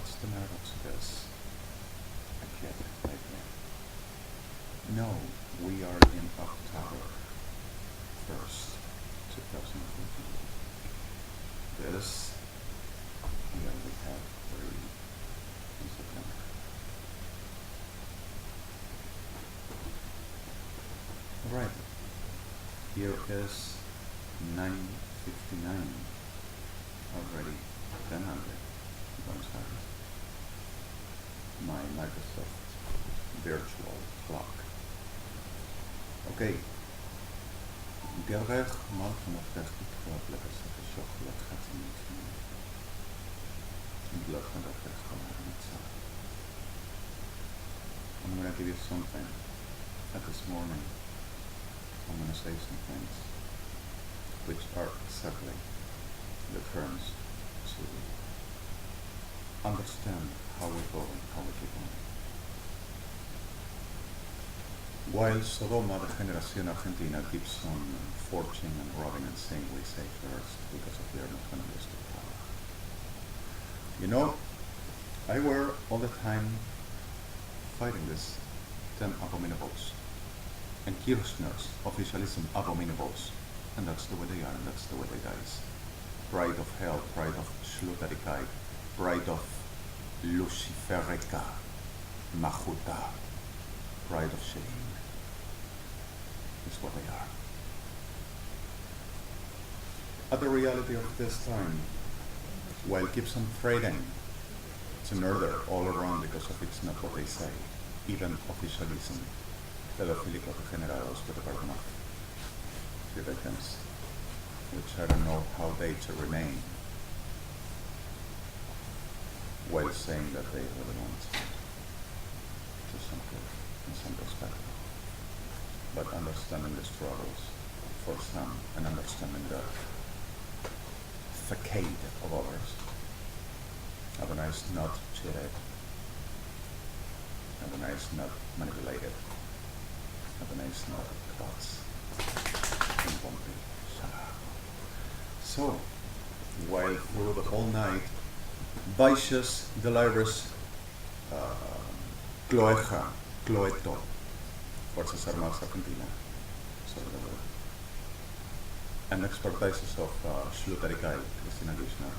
what's the matter to this? I get it right here. No, we are in October 1st, 2014. This, here we have 3 in September. Alright, here is 9:59, already 10:00 Buenos Aires. My Microsoft virtual clock. Okay. דרך מלכה נפתחת לתחילת לבסת השוקולד חצי מצוין. בלך נדפך חולה המצא. I'm going to give you something. At this morning, I'm going to say some things which are exactly the terms to understand how we go and how we keep on. While Sodoma, the generación Argentina, keeps on forging and robbing and saying we say first because of their not understood power. You know, I were all the time fighting this 10 abominables and Kirchner's officialism abominables, and that's the way they are, and that's the way they dies. Pride of hell, pride of Schlutterikai, pride of Luciferica, Machuta, pride of shame. Is what they are. At the reality of this time, while keeps on threatening to murder all around because of it's not what they say, even officialism, pedofílicos degenerados with the burden of the victims, which I don't know how they to remain, while saying that they really want to some good in some perspective. But understanding the struggles for some and understanding the facade of others. Adonai is not cheated. Adonai is not manipulated. Adonai is not thoughts. So, while through the whole night, Baixas, Delibers, Cloeja, Cloeto, Fuerzas Armadas Argentina, sobre the word, and expertises of Schlutterikai, Christina Kirchner,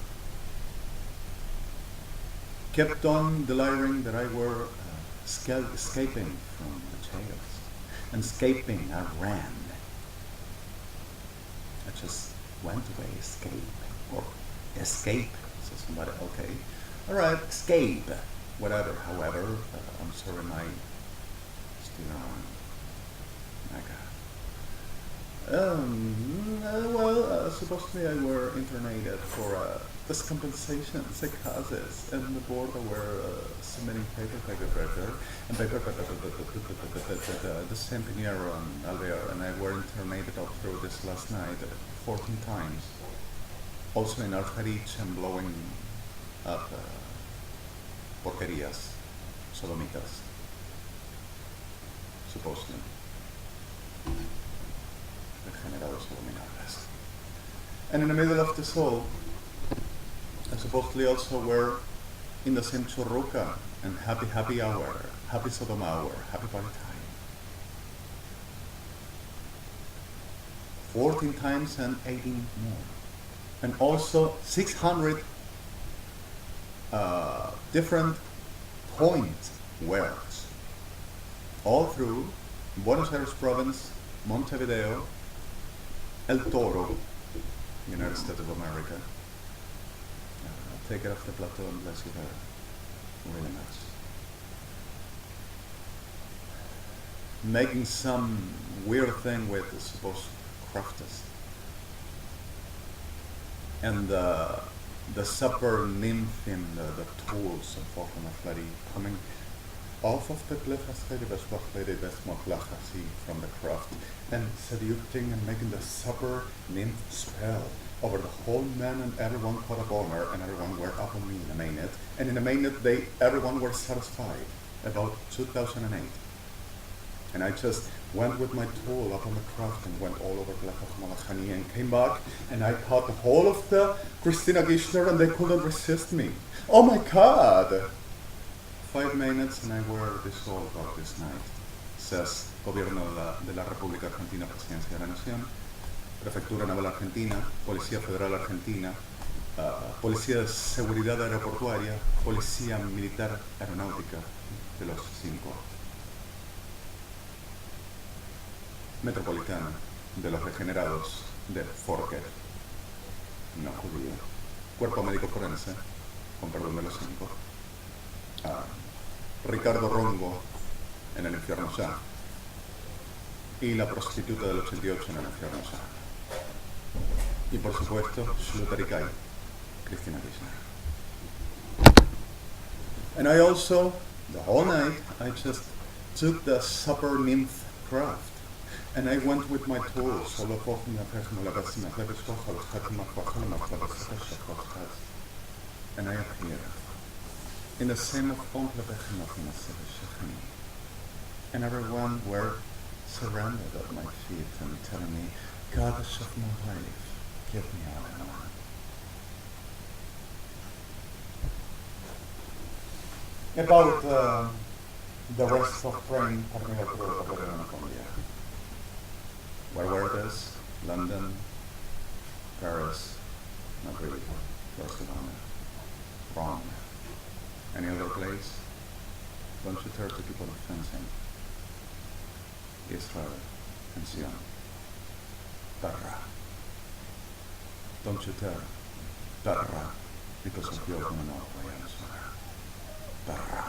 kept on delivering that I were escaping from the jails. And escaping, I ran. I just went away, escape, so somebody, okay, alright, escape, whatever, however, I'm sorry, my still supposedly I were internated for discompensation, psychosis, and the board were submitting paper, and the same Pinheiro and Alvear, and I were internated all through this last night 14 times. Also in Argerich and blowing up porquerías, sodomitas, supposedly. And in the middle of this all, I supposedly also were in the same churruca and happy hour, happy Sodom hour, happy party time. 14 times and 18 more. And also 600 different point words, all through Buenos Aires province, Montevideo, El Toro, United States of America. Take it off the plateau and bless you there. Really nice. Making some weird thing with the supposed crafters. And the supper nymph in the tools of Falcon Athletic coming off of the cliff from the craft and seducing and making the supper nymph spell over the whole man, and everyone caught a boner and everyone were up on me in a minute, and in a minute everyone were satisfied about 2008. And I just went with my tool up on the craft and went all over Alejandro and came back, and I caught the whole of the Christina Gischner, and they couldn't resist me. Oh my God! 5 minutes and I were dissolved about this night, says Gobierno de la República Argentina, Presidencia de la Nación, Prefectura Naval Argentina, Policía Federal Argentina, Policía de Seguridad Aeroportuaria, Policía Militar Aeronáutica de los 5, Metropolitana de los Degenerados de Forquer, no judío, Cuerpo Médico Forense, con perdón de los 5, Ricardo Rongo en el infierno ya, y la prostituta del 88 en el infierno ya. Y por supuesto, Schluter y Kai, Christina Kirchner. And I also, the whole night, I just took the supper nymph craft. And I went with my tools, and I appeared in the same of and everyone were surrounded at my feet and telling me, Goddess of my life, give me all I want. About the rest of praying, where were these? London, Paris, Madrid, Barcelona, Rome. Any other place? Don't you dare to keep on fencing. Israel and Zion. Terra. Don't you dare. Terra. Because of your going out by answer. Terra.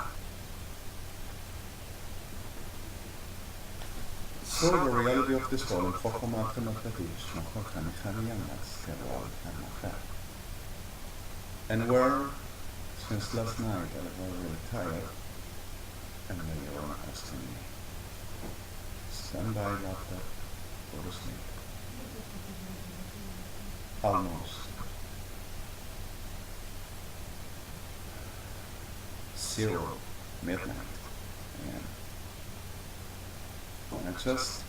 So the reality of this whole and where, since last night, I was really tired, and then you were asking me, stand by, laptop, go to sleep. Almost. 0 midnight. And I just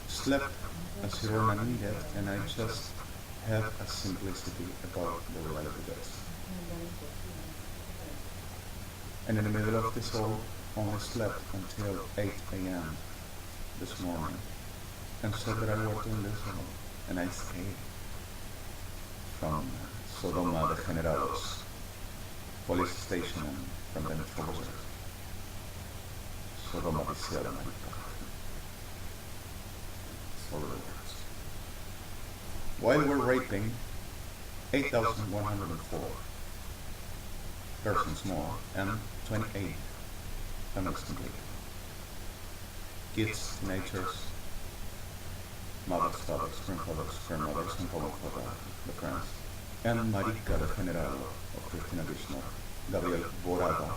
slept as Irona needed, and I just had a simplicity about the reality this. And in the middle of this all, only slept until 8 a.m. this morning, and said that I worked in this all, and I stayed from Sodoma de Generados police station and from the Metropolis. Sodoma de Sierra. While we're raping 8,104 persons more and 28 families complete. Kids, teenagers, mothers, fathers, grandfathers, grandmothers, and common for the friends, and Marica, the general of Christina Kirchner, Gabriel Borada,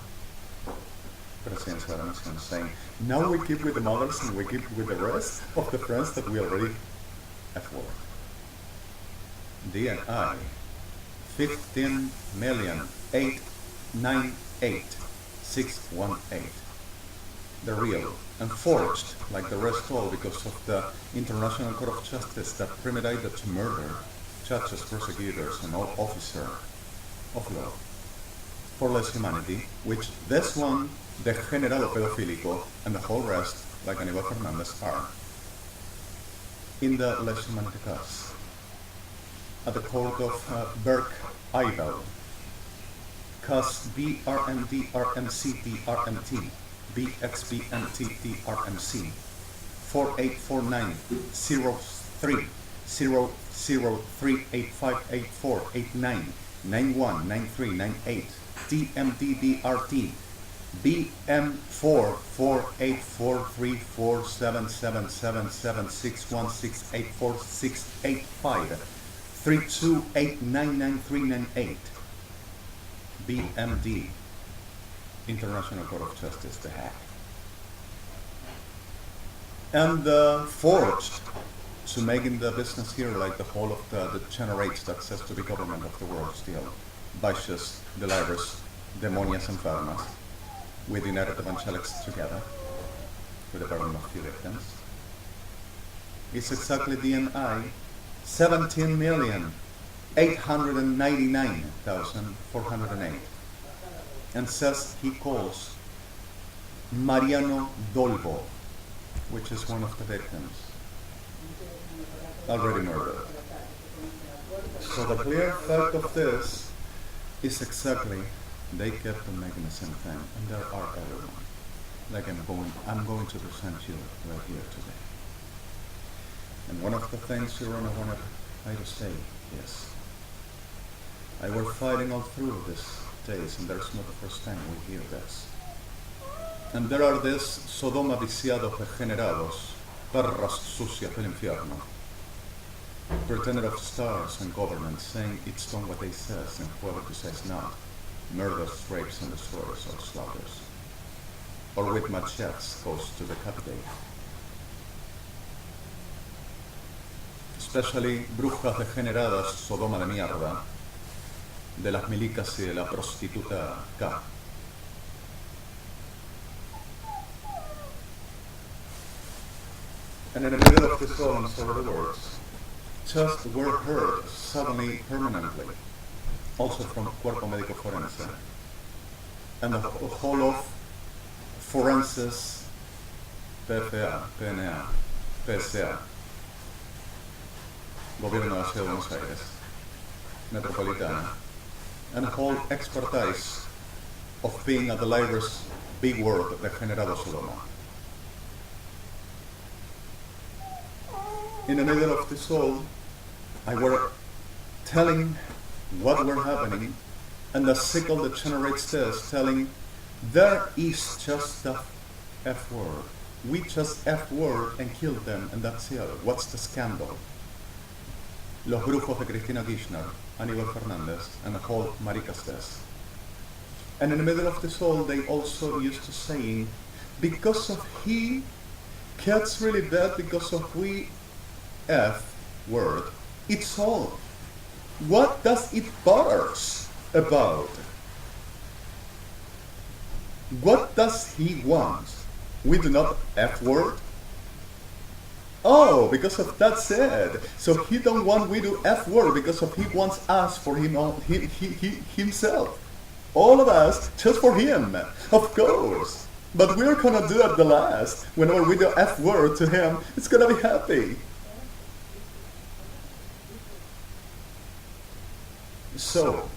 Presidencia de la Nación, saying, now we keep with the mothers and we keep with the rest of the friends that we already have worked. DNI 15,898,618. The real and forged, like the rest all, because of the International Court of Justice that premeditated to murder judges, prosecutors, and all officer of law for less humanity, which this one, the General Pedofilico, and the whole rest, like Aníbal Fernández, are in the less humanity cause. At the court of Burke Idle, cause BRMDRMCDRMT, BXBMTDRMC, 484903 003858489 919398 DMDDRT BM44843477776168685 328993998 BMD International Court of Justice, The Hague. And forged to making the business here like the whole of the generates that says to be government of the world still. Vicious, delirious, demonias enfermas, with United Evangelics together. with a burden of few victims. It's exactly DNI 17,899,408, and says he calls Mariano Dolbo, which is one of the victims, already murdered. So the clear fact of this is exactly they kept on making the same thing, and there are everyone. Like I'm going to present you right here today. And one of the things, Your Honor, I wanted to say is, I were fighting all through these days, and there's not the first time we hear this. And there are these Sodoma viciados degenerados, perras sucias del infierno, pretender of stars and governments saying it's done what they says, and whoever who says not, murders, rapes, and destroyers or slaughters, or with machetes goes to decapitate. Especially brujas degeneradas, Sodoma de mierda, de las milicas y de la prostituta K. And in the middle of this all, and so the words just were heard suddenly, permanently, also from Cuerpo Médico Forense, and the whole of forenses, PFA, PNA, PSA, Gobierno de la Ciudad de Buenos Aires, Metropolitana, and the whole expertise of being at the library's big word, Degenerado Sodoma. In the middle of this all, I were telling what were happening, and the sickle that generates this, telling there is just the F word. We just F word and killed them, and that's it. What's the scandal? Los brujos de Cristina Kirchner, Aníbal Fernández, and the whole maricas this. And in the middle of this all, they also used to saying, because of he gets really bad because of we F word, it's all. What does it bothers about? What does he want? We do not F word? Oh, because of that said. So he don't want we do F word because of he wants us for him, himself. All of us just for him, of course. But we're gonna do at the last. Whenever we do F word to him, it's gonna be happy. So,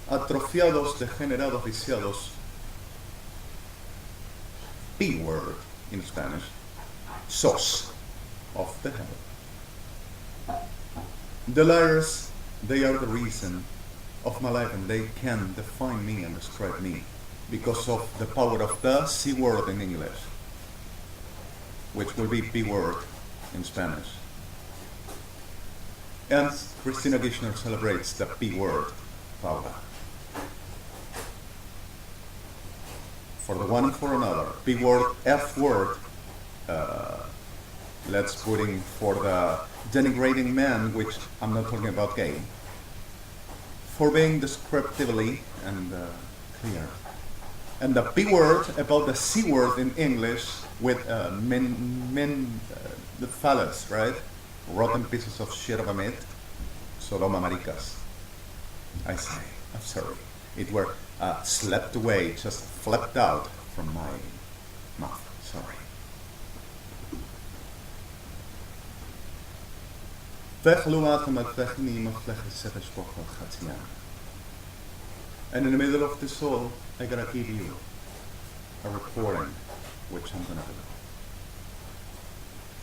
atrofiados, degenerados, viciados, P word in Spanish, sos of the hell. The liars, they are the reason of my life, and they can define me and describe me because of the power of the C word in English, which will be P word in Spanish. And Cristina Kirchner celebrates the P word power. For the one and for another, P word, F word, let's put in for the denigrating man, which I'm not talking about gay, for being descriptively and clear. And the P word about the C word in English with the phallus, right? Rotten pieces of shit of a meat, Sodoma maricas. I say, I'm sorry. It were slept away, just flipped out from my mouth. Sorry. And in the middle of this all, I gotta give you a recording, which I'm gonna do.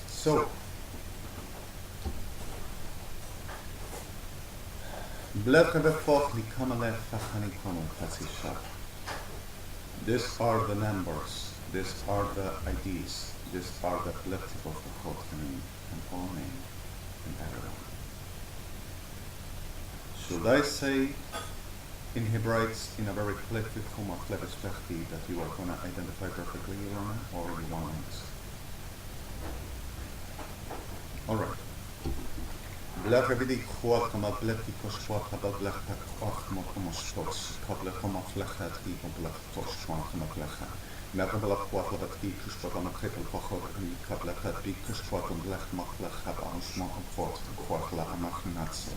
So, these are the numbers, these are the IDs, these are the political forgotten and all name and everyone. Should I say in Hebraics in a very collective form of perspective that you are going to identify perfectly, Your Honor, or you want this? All right. Merkabla Quatla T Kushpot on a Krippel Pochot and Kapla Big Kushpot and Lech Makla Hab Arrangement and Fort and Quatla Amachinatso.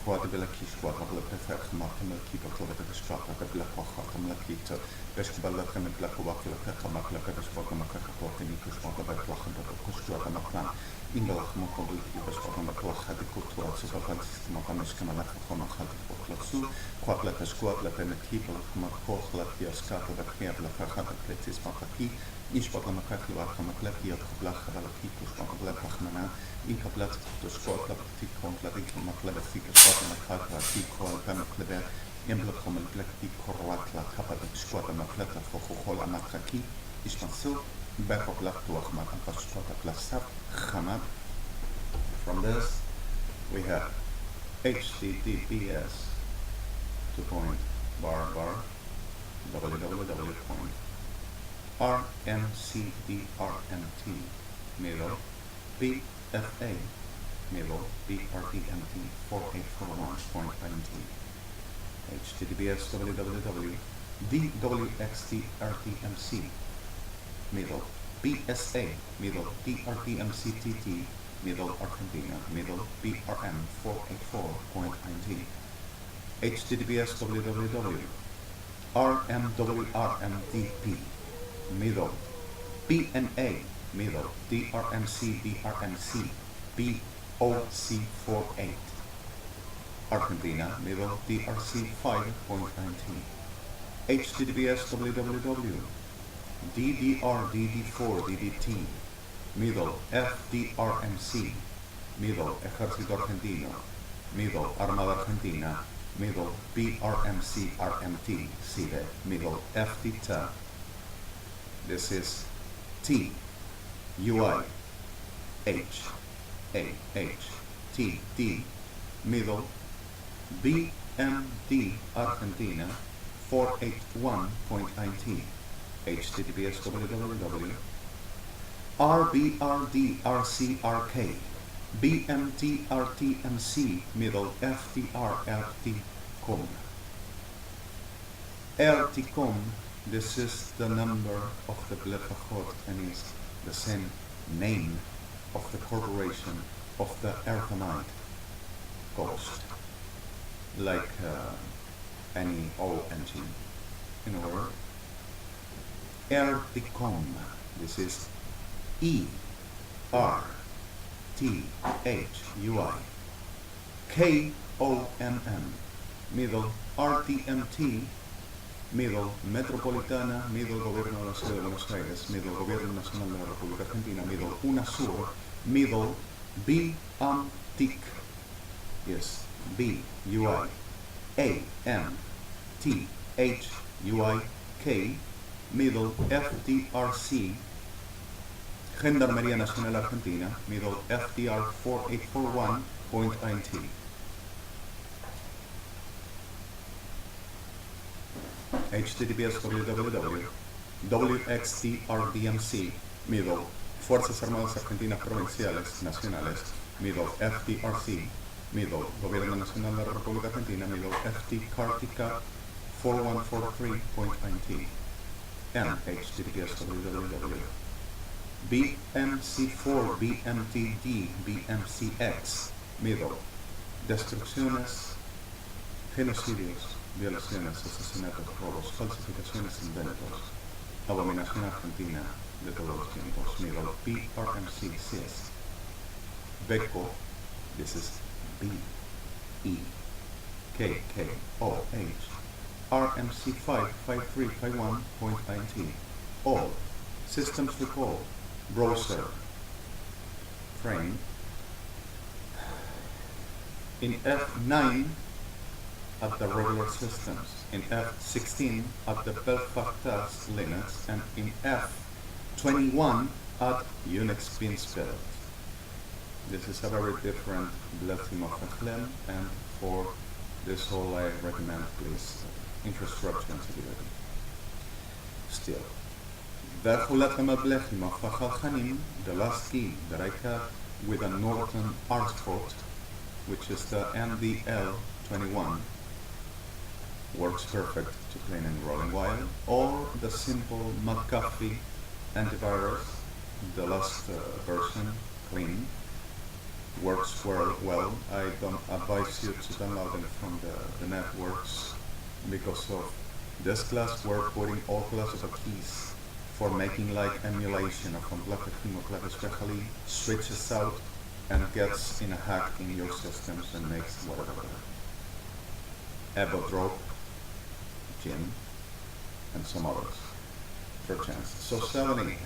Quadbilla Kishpot of the Perfect Martin Keeper Clover the Strap of the Black Pochot and Lakito, Bestbella and the Black Wakla Pekamakla Pekashpot and Makakapot and Kushpot of the Plach and the Kushpot and Maklan. Ingelach Mokobel Kibashpot and the Plach had the Kutua, Superfan system of Amishkamala Homahad for Klotsu, Quatla Squatla and the Keeper of Makoch Latia Scata, the Kiabla Fahata Pletis Mataki, Ishpot and Makakla Kamaklaki of Blach Valaki, Kushpot of Lepachmana, Inkablat, the Squatla, Tikon, Ladik, Makleva Fika, Spot and Makaka, Tiko, Pamakleva, Emblecom and Black Korwatla, Kappa, Squat and Makleta for Hola Makraki, Ishmasil, back of Lachtuachmat and Pashpota Plasap, Hamad. From this, we have HTTPS www.rmcdrmt middle BFA middle BRDMT 4841.int HTTPS www.dwxtrtmc middle BSA middle DRTMCTT middle Argentina middle BRM 484.int HTTPS www.rmwrmdp middle BNA middle DRMC BOC48 Argentina middle DRC 5.19 HTTPS www.DDR-DD4-DDT middle FDRMC middle Ejército Argentino middle Armada Argentina middle BRMC-RMT CIDE middle FDTA. This is T UI H A H T D middle BMD Argentina 481.IT HTTPS www.RBRDRCRK BMTRTMC middle FTRRT.com RT.com. This is the number of the Blefachot and is the same name of the corporation of the Earthamite ghost, like any oil engine in a word. RT.com. This is ERTHUI-KOMM middle RTMT middle Metropolitana middle Gobierno de la Ciudad de Buenos Aires middle Gobierno Nacional de la República Argentina middle UNASUR middle BAMTIC. Yes, BUIAMTHUIK middle FDRC Gendarmería Nacional Argentina middle FDR 4841.int HTTPS www.WXTRDMC middle Fuerzas Armadas Argentinas Provinciales Nacionales middle FDRC middle Gobierno Nacional de la República Argentina middle FDCARTICA 4143.int and HTTPS www.BMC4 BMTD BMCX middle Destrucciones, genocidios, violaciones, asesinatos, robos, falsificaciones, inventos, abominación argentina de todos los tiempos, middle BRMCCS BECO. This is BEKKOH RMC 55351.int all systems recall browser frame in F9 at the regular systems, in F16 at the Belfast Linux, and in F21 at Unix Beansfield. This is a very different blessing of Echlem, and for this all I recommend please infrastructure and security. Still, the last key that I cut with a Norton Artfort, which is the NDL21, works perfect to cleaning rolling while, or the simple McAfee antivirus, the last version, clean, works well. I don't advise you to download them from the networks because of this class we're putting all classes of keys for making like emulation of unblocked Hemoclad, especially switches out and gets in a hack in your systems and makes whatever. Evodrop, Jim, and some others for chance. So 70,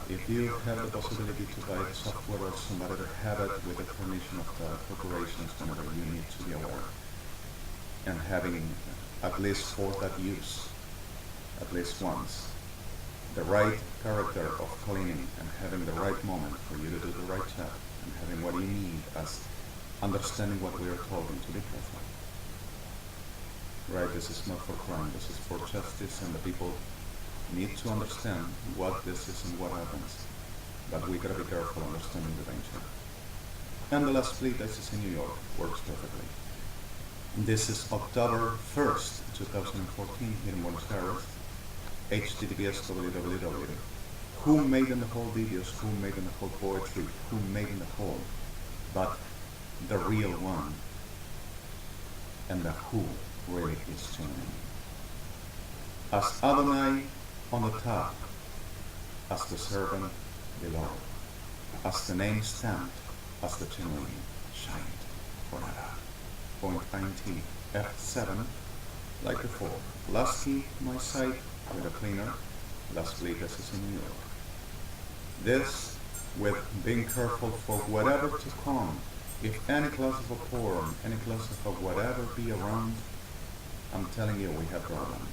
if you have the possibility to buy the software or some other have it with the permission of the corporations whenever you need to be aware, and having at least for that use, at least once, the right character of cleaning and having the right moment for you to do the right job and having what you need as understanding what we are told and to be careful. Right, this is not for crime, this is for justice, and the people need to understand what this is and what happens. But we gotta be careful understanding the danger. And the last BLYTT is in New York, works perfectly. This is October 1st, 2014 here in Buenos Aires. HTTPS www. Who made in the whole videos, who made in the whole poetry, who made in the whole, but the real one, and the who really is genuine. As Adonai on the top, as the servant below, as the name stamped, as the genuine shined forever. Point INT F7, like before. Last key, my site, with a cleaner, last BLYTT is in New York. This, with being careful for whatever to come, if any class of a porn, any class of whatever be around, I'm telling you we have problem.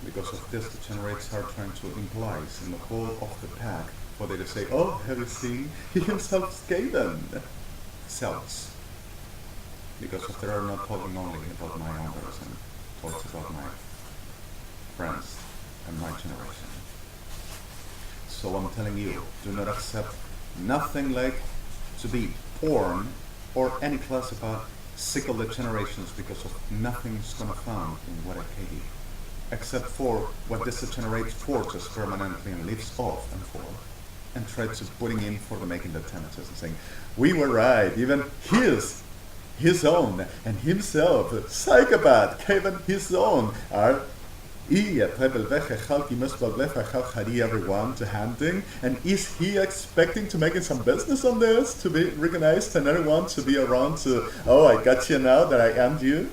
Because of this, the generates are trying to imply in the whole of the pack for they to say, oh, have you seen? He himself skated. Selves. Because if they are not talking only about my owners and talks about my friends and my generation. So I'm telling you, do not accept nothing like to be porn or any class about sickle the generations because of nothing's gonna found in what I gave you. Except for what this generates for just permanently and lives off and for, and tries to putting in for the making the tendencies and saying, we were right, even his own and himself, psychopath, even his own are everyone to hunting, and is he expecting to making some business on this, to be recognized and everyone to be around to, oh, I got you now that I am you?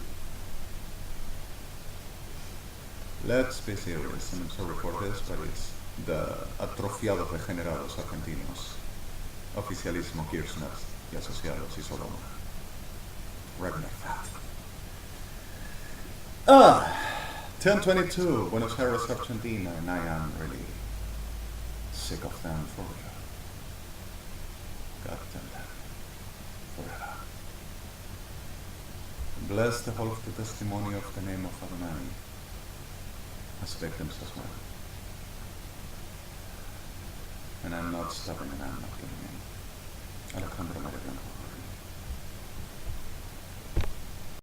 Let's be serious, and I'm sorry for this, but it's the atrofiados regenerados argentinos, oficialismo Kirchner y asociados y Sodoma. Regular fact. 1022, Buenos Aires, Argentina, and I am really sick of them for real. God damn them. Forever. Bless the whole of the testimony of the name of Adonai as victims as well. And I'm not stopping and I'm not giving in. ALEJANDRO, BLANCO.